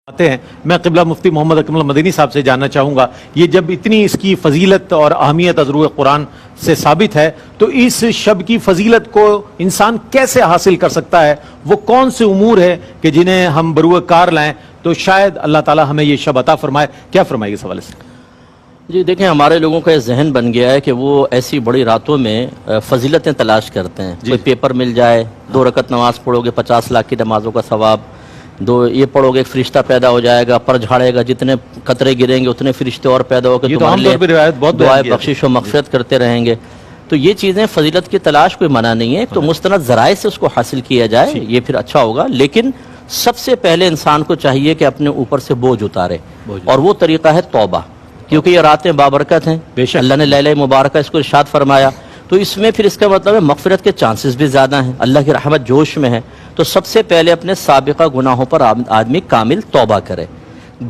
آتے ہیں میں قبلہ مفتی محمد اکمل مدنی صاحب سے جاننا چاہوں گا، یہ جب اتنی اس کی فضیلت اور اہمیت از روح قرآن سے ثابت ہے تو اس شب کی فضیلت کو انسان کیسے حاصل کر سکتا ہے؟ وہ کون سے امور ہے کہ جنہیں ہم بروئے کار لائیں تو شاید اللہ تعالی ہمیں یہ شب عطا فرمائے؟ کیا فرمائے اس حوالے سے؟ جی دیکھیں، ہمارے لوگوں کا یہ ذہن بن گیا ہے کہ وہ ایسی بڑی راتوں میں فضیلتیں تلاش کرتے ہیں۔ کوئی پیپر مل جائے، 2 رکعت نماز پڑھو گے 50 لاکھ کی نمازوں کا ثواب، یہ پڑھو گے ایک فرشتہ پیدا ہو جائے گا، پر جھاڑے گا، جتنے قطرے گریں گے اتنے فرشتے اور پیدا ہو کے تمہارے لیے دعائے بخشش و مغفرت کرتے رہیں گے۔ تو یہ چیزیں فضیلت کی تلاش کوئی منع نہیں ہے، تو مستند ذرائع سے اس کو حاصل کیا جائے یہ پھر اچھا ہوگا، لیکن سب سے پہلے انسان کو چاہیے کہ اپنے اوپر سے بوجھ اتارے، اور وہ طریقہ ہے توبہ، کیونکہ یہ راتیں بابرکت ہیں، اللہ نے لیلہ مبارکہ اس کو ارشاد فرمایا، تو اس میں پھر اس کا مطلب ہے مغفرت کے چانسز بھی زیادہ ہیں، اللہ کی رحمت جوش میں ہے۔ تو سب سے پہلے اپنے سابقہ گناہوں پر آدمی کامل توبہ کرے۔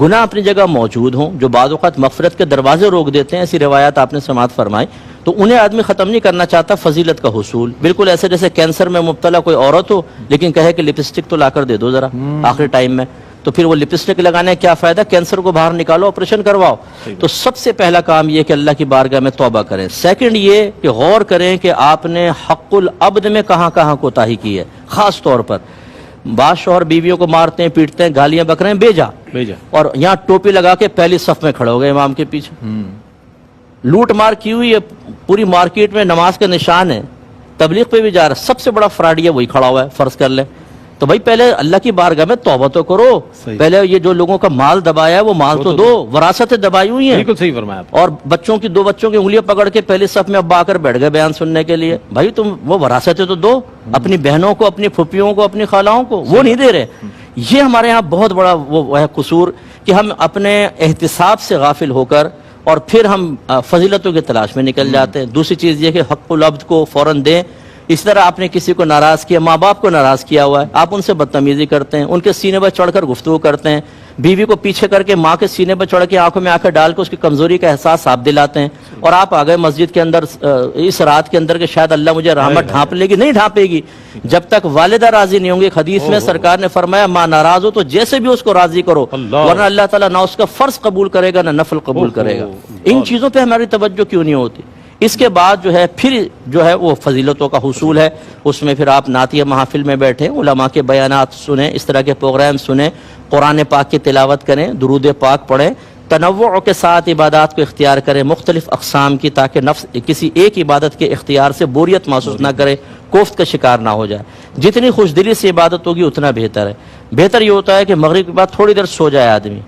گناہ اپنی جگہ موجود ہوں جو بعض اوقات مغفرت کے دروازے روک دیتے ہیں، ایسی روایات آپ نے سماعت فرمائی، تو انہیں آدمی ختم نہیں کرنا چاہتا فضیلت کا حصول۔ بالکل ایسے جیسے کینسر میں مبتلا کوئی عورت ہو لیکن کہے کہ لپسٹک تو لا کر دے دو ذرا آخری ٹائم میں، تو پھر وہ لپسٹک لگانے کا کیا فائدہ؟ کینسر کو باہر نکالو، آپریشن کرواؤ۔ تو سب سے پہلا کام یہ کہ اللہ کی بارگاہ میں توبہ کریں۔ سیکنڈ یہ کہ غور کریں کہ آپ نے حق العبد میں کہاں کہاں کوتاہی کی ہے۔ خاص طور پر بعض شوہر بیویوں کو مارتے ہیں، پیٹتے ہیں، گالیاں بک رہے ہیں، بیجا، اور یہاں ٹوپی لگا کے پہلی صف میں کھڑے ہو گئے امام کے پیچھے، لوٹ مار کی ہوئی ہے پوری مارکیٹ میں، نماز کا نشان ہے، تبلیغ پہ بھی جا رہا ہے، سب سے بڑا فراڈ وہی کھڑا ہوا ہے، فرض کر لیں۔ تو بھائی پہلے اللہ کی بارگاہ میں توبہ تو کرو، پہلے یہ جو لوگوں کا مال دبایا ہے وہ مال تو دو، وراثتیں دبائی ہوئی ہیں، بالکل صحیح فرمایا۔ اور بچوں کی 2 بچوں کی انگلیاں پکڑ کے پہلی صف میں ابا آ کر بیٹھ گئے بیان سننے کے لیے۔ بھائی تم وہ وراثتیں تو دو اپنی بہنوں کو، اپنی پھوپھیوں کو، اپنی خالاؤں کو، وہ نہیں دے رہے۔ یہ ہمارے ہاں بہت بڑا وہ ہے قصور کہ ہم اپنے احتساب سے غافل ہو کر اور پھر ہم فضیلتوں کی تلاش میں نکل جاتے ہیں۔ دوسری چیز یہ کہ حق العبد کو فوراً دیں۔ اس طرح آپ نے کسی کو ناراض کیا، ماں باپ کو ناراض کیا ہوا ہے، آپ ان سے بدتمیزی کرتے ہیں، ان کے سینے پر چڑھ کر گفتگو کرتے ہیں، بیوی کو پیچھے کر کے ماں کے سینے پر چڑھ کے آنکھوں میں آنکھیں ڈال کے اس کی کمزوری کا احساس آپ دلاتے ہیں، اور آپ آ گئے مسجد کے اندر اس رات کے اندر کہ شاید اللہ مجھے رحمت ڈھانپ لے گی۔ نہیں ڈھانپے گی جب تک والدہ راضی نہیں ہوں گی۔ ایک حدیث میں سرکار نے فرمایا ماں ناراض ہو تو جیسے بھی اس کو راضی کرو، ورنہ اللہ تعالیٰ نہ اس کا فرض قبول کرے گا نہ نفل قبول کرے گا۔ ان چیزوں پہ ہماری توجہ کیوں نہیں ہوتی؟ اس کے بعد جو ہے پھر جو ہے وہ فضیلتوں کا حصول ہے۔ اس میں پھر آپ نعتیہ محافل میں بیٹھیں، علماء کے بیانات سنیں، اس طرح کے پروگرام سنیں، قرآن پاک کی تلاوت کریں، درود پاک پڑھیں، تنوع کے ساتھ عبادات کو اختیار کریں، مختلف اقسام کی، تاکہ نفس کسی ایک عبادت کے اختیار سے بوریت محسوس نہ کرے، کوفت کا شکار نہ ہو جائے۔ جتنی خوش دلی سے عبادت ہوگی اتنا بہتر ہے۔ بہتر یہ ہوتا ہے کہ مغرب کے بعد تھوڑی دیر سو جائے آدمی،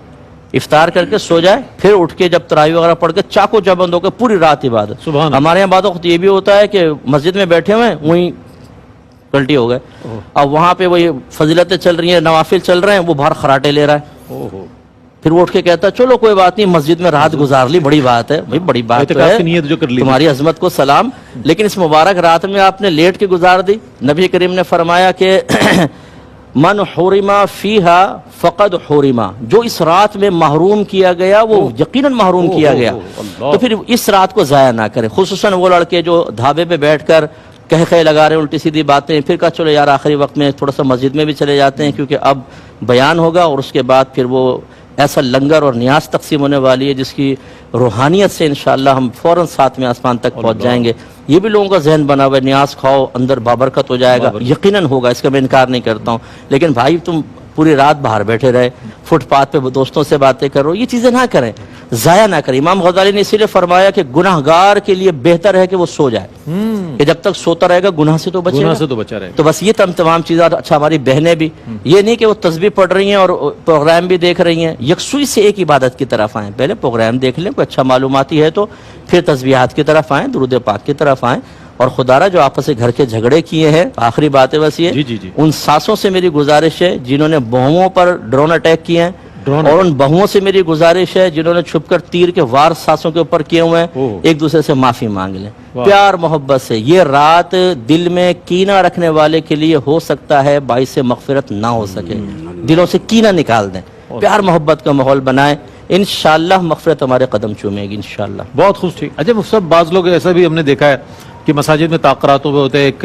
افطار کر کے سو جائے، پھر اٹھ کے جب تراویح وغیرہ پڑھ کے چاقو چبند ہو کے پوری رات عبادت۔ ہمارے یہاں بعض وقت یہ بھی ہوتا ہے کہ مسجد میں بیٹھے ہوئے ہیں، وہیں پلٹی ہو گئے، اب وہاں پہ وہی فضیلتیں چل رہی ہیں، نوافل چل رہے ہیں، وہ باہر خراٹے لے رہا ہے، پھر وہ اٹھ کے کہتا ہے چلو کوئی بات نہیں، مسجد میں رات گزار لی، بڑی بات ہے۔ بھائی بڑی بات ہے، تمہاری عظمت کو سلام، لیکن اس مبارک رات میں آپ نے لیٹ کے گزار دی۔ نبی کریم نے فرمایا کہ من حرما فیہا فقد حرما، جو اس رات میں محروم کیا گیا وہ یقیناً محروم کیا گیا۔ تو پھر اس رات کو ضائع نہ کریں، خصوصاً وہ لڑکے جو دھابے پہ بیٹھ کر کہے لگا رہے ہیں الٹی سیدھی باتیں، پھر کہا چلو یار آخری وقت میں تھوڑا سا مسجد میں بھی چلے جاتے ہیں کیونکہ اب بیان ہوگا، اور اس کے بعد پھر وہ ایسا لنگر اور نیاز تقسیم ہونے والی ہے جس کی روحانیت سے انشاءاللہ ہم فوراً 7ویں آسمان تک پہنچ جائیں گے۔ یہ بھی لوگوں کا ذہن بنا ہوا ہے، نیاز کھاؤ اندر بابرکت ہو جائے گا، یقیناً ہوگا، اس کا میں انکار نہیں کرتا ہوں، لیکن بھائی تم پوری رات باہر بیٹھے رہے، فٹ پاتھ پہ دوستوں سے باتیں کرو، یہ چیزیں نہ کریں، ضائع نہ کریں۔ امام غزالی نے اسی لیے فرمایا کہ گناہگار کے لیے بہتر ہے کہ وہ سو جائے، کہ جب تک سوتا رہے گا گناہ سے تو بچے گا۔ تو بس یہ تمام چیزیں۔ اچھا ہماری بہنیں بھی یہ نہیں کہ وہ تسبیح پڑھ رہی ہیں اور پروگرام بھی دیکھ رہی ہیں، یکسوئی سے ایک عبادت کی طرف آئیں، پہلے پروگرام دیکھ لیں، کوئی اچھا معلوماتی ہے تو پھر تسبیحات کی طرف آئیں، درود پاک کی طرف آئیں، اور خدا را جو آپس سے گھر کے جھگڑے کیے ہیں، آخری بات ہے بس یہ، ان ساسوں سے میری گزارش ہے جنہوں نے بہوؤں پر ڈرون اٹیک کیے ہیں، اور ان بہوؤں سے میری گزارش ہے جنہوں نے چھپ کر تیر کے وار ساسوں کے اوپر کیے ہوئے ہیں، ایک دوسرے سے معافی مانگ لیں پیار محبت سے۔ یہ رات دل میں کینہ رکھنے والے کے لیے ہو سکتا ہے باعث مغفرت نہ ہو سکے، دلوں سے کینہ نکال دیں، پیار محبت کا ماحول بنائیں، انشاءاللہ مغفرت ہمارے قدم چومے گی انشاءاللہ۔ بہت خوش ٹھیک۔ اچھا سب بعض لوگ ایسا بھی ہم نے دیکھا ہے کہ مساجد میں تاقراتوں میں ہوتے ہیں، ایک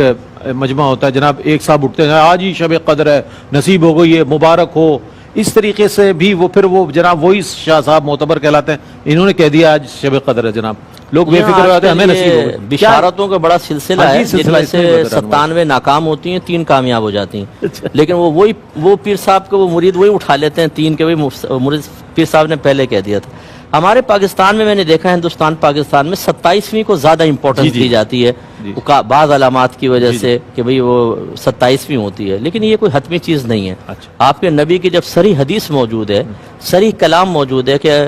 مجمع ہوتا ہے، جناب ایک صاحب اٹھتے ہیں آج ہی شب قدر ہے، نصیب ہو گئی ہے، مبارک ہو، اس طریقے سے بھی وہ پھر وہ جناب وہی شاہ صاحب معتبر کہلاتے ہیں، انہوں نے کہہ دیا آج شب قدر ہے جناب، لوگ بے فکر ہو جاتے ہیں ہمیں نصیب ہو گئی۔ بشارتوں کا بڑا سلسلہ ہے، عجیب سلسلہ جن میں اس میں سے بتا رہا ہوں۔ 97 ناکام ہوتی ہیں، 3 کامیاب ہو جاتی ہیں، لیکن وہ پیر صاحب کو وہ مرید وہی اٹھا لیتے ہیں 3 کے، وہی مرید پیر صاحب نے پہلے کہہ دیا تھا۔ ہمارے پاکستان میں نے دیکھا ہے، ہندوستان پاکستان میں 27ویں کو زیادہ امپورٹنس دی جاتی ہے بعض علامات کی وجہ سے کہ بھئی وہ 27ویں ہوتی ہے، لیکن یہ کوئی حتمی چیز نہیں ہے۔ آپ کے نبی کی جب صریح حدیث موجود ہے، صریح کلام موجود ہے کہ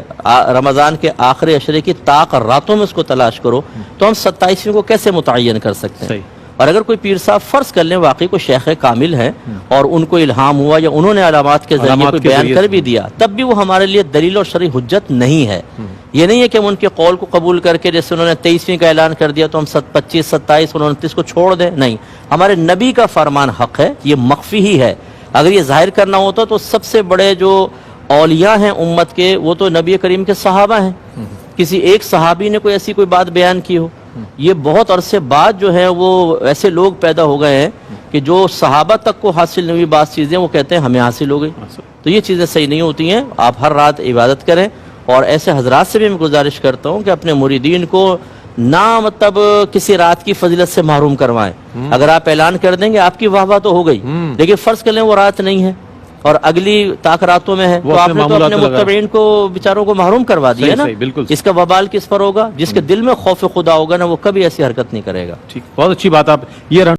رمضان کے آخری عشرے کی طاق راتوں میں اس کو تلاش کرو، تو ہم 27ویں کو کیسے متعین کر سکتے ہیں؟ اور اگر کوئی پیر صاحب فرض کر لیں واقعی کوئی شیخ کامل ہے اور ان کو الہام ہوا یا انہوں نے علامات کے ذریعے کوئی بیان کر بھی دیا، تب بھی وہ ہمارے لیے دلیل اور شرعی حجت نہیں ہے۔ یہ نہیں ہے کہ ہم ان کے قول کو قبول کر کے جیسے انہوں نے 23ویں کا اعلان کر دیا تو ہم 25 27 اور 29 کو چھوڑ دیں، نہیں، ہمارے نبی کا فرمان حق ہے، یہ مخفی ہی ہے۔ اگر یہ ظاہر کرنا ہوتا تو سب سے بڑے جو اولیاء ہیں امت کے وہ تو نبی کریم کے صحابہ ہیں، کسی ایک صحابی نے کوئی ایسی کوئی بات بیان کی ہو؟ یہ بہت عرصے بعد جو ہے وہ ایسے لوگ پیدا ہو گئے ہیں کہ جو صحابہ تک کو حاصل نہیں ہوئی بعض چیزیں، وہ کہتے ہیں ہمیں حاصل ہو گئی، تو یہ چیزیں صحیح نہیں ہوتی ہیں۔ آپ ہر رات عبادت کریں، اور ایسے حضرات سے بھی میں گزارش کرتا ہوں کہ اپنے مریدین کو نہ مطلب کسی رات کی فضیلت سے محروم کروائیں۔ اگر آپ اعلان کر دیں گے آپ کی واہ واہ تو ہو گئی، لیکن فرض کر لیں وہ رات نہیں ہے اور اگلی طاق راتوں میں ہے، تو آپ نے تو اپنے متبعین کو بیچاروں کو محروم کروا دیا نا۔ اس کا وبال کس پر ہوگا؟ جس کے دل میں خوف خدا ہوگا نا، وہ کبھی ایسی حرکت نہیں کرے گا۔ ٹھیک، بہت اچھی بات آپ یہ